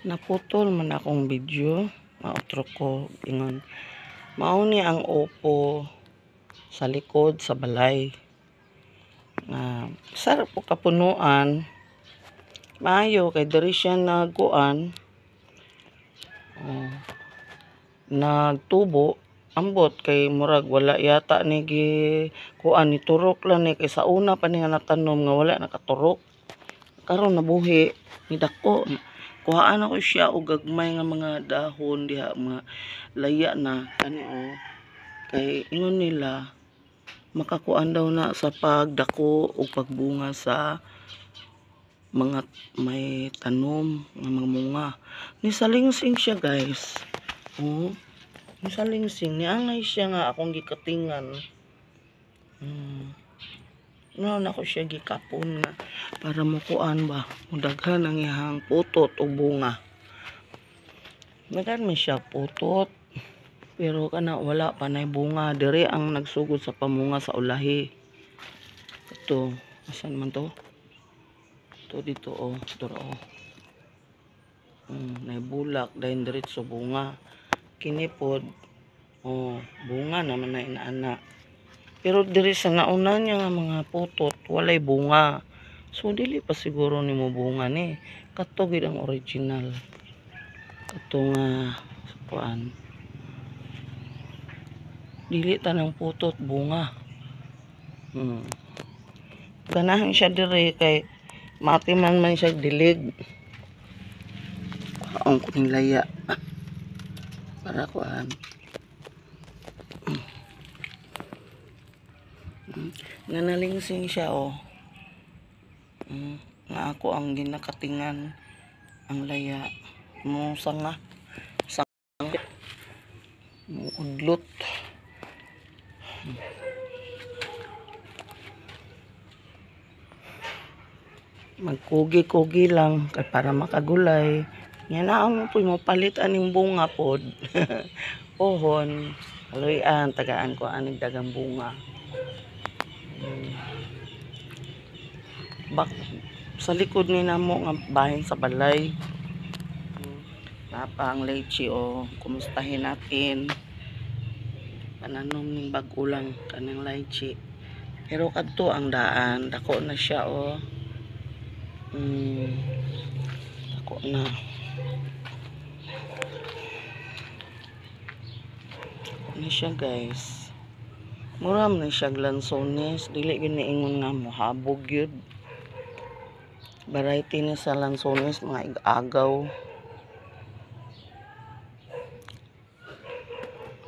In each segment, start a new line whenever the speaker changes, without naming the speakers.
Naputol man akong video, mautro ko ingon. Mao ni ang Oppo sa likod sa balay. Sarap po kapunuan. Maayo kay diri siya nagkuan. Nagtubo ambot kay murag wala yata ni gi kuan ni turok lang ni kay sa una pa ni nga natanom nga wala nakaturok. Karon nabuhi ni dako. Kuhaan ako siya og gagmay nga mga dahon diha, mga laya na kani kay ingon nila makakuan daw na sa pagdako o pagbunga sa mga may tanom nga mga munga. Ni salingsing siya, guys. Ni salingsing ni angay siya nga akong gikatingan. Na ako siya gikapon nga para mukuan ba mudaghan ang iyang putot o bunga. Daghan man siya putot pero kana wala pa nay bunga. Diri ang nagsugod sa pamunga sa ulahi. Ito, asan man to? Ito dito dito nay bulak dayon diretso bunga. Kini pod bunga naman na inaana. Pero diri sa nauna niya nga mga putot, walay bunga. So, dili pa siguro ni mo bunga ni. Kato gid ang original. Kato nga, kuan. Dili tanang putot, bunga. Ganahan siya diri kay matiman man siya dilig. Kuhaon ko ning laya. Para kuan. Nanalingsing siya nga ako ang ginakatingan ang laya mo sanga mo udlot. Magkugi-kugi lang kay para makagulay. Nga naang mo palit aning bunga pod. Pohon, haluyan, tagaan ko aning dagang bunga. Sa likod ni namo nga bahin sa balay. Napa ang leche kumustahin natin. Pananom ning bag-o lang kanang leche. Pero kadto ang daan, dako na siya dako na. Ano siya, guys? Muram na siya lansones, dili gyud ingon nga mohabog gyud. Variety ni sa lansones mga ig-agaw.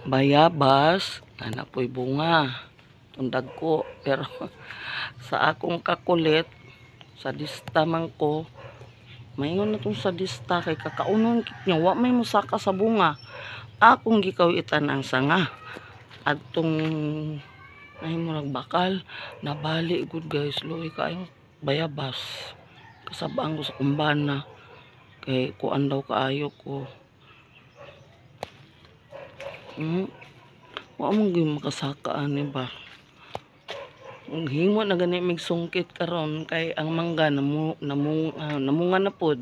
Bayabas, napoy bunga. Tundag ko, pero sa akong kakulit, sa dista man ko, maingon na tong sa dista kay kakaunon kit niya, wa may musaka sa bunga. Akong gikawitan ang sanga. Adtong nahimurag bakal, nabali good guys, luoy kaayong bayabas. Kasabaan ko sa kumbana kay kuan daw kaayo ko. Wa mo gyud makasaka ani ba. Ang himo na gani mig sungkit karon kay ang mangga namunga na pod.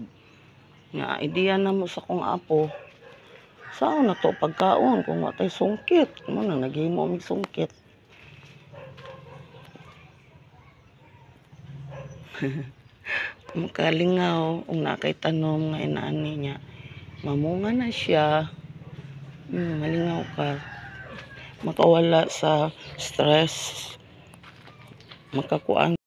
Nga ideya na mo sa kong apo. Saan na to pagkaon kung wa tay sungkit? Mo na naghimo mig sungkit. Makalingaw kung nakay tanom nga inaani niya. Mamunga na siya. Malingaw ka. Makawala sa stress. Makakuan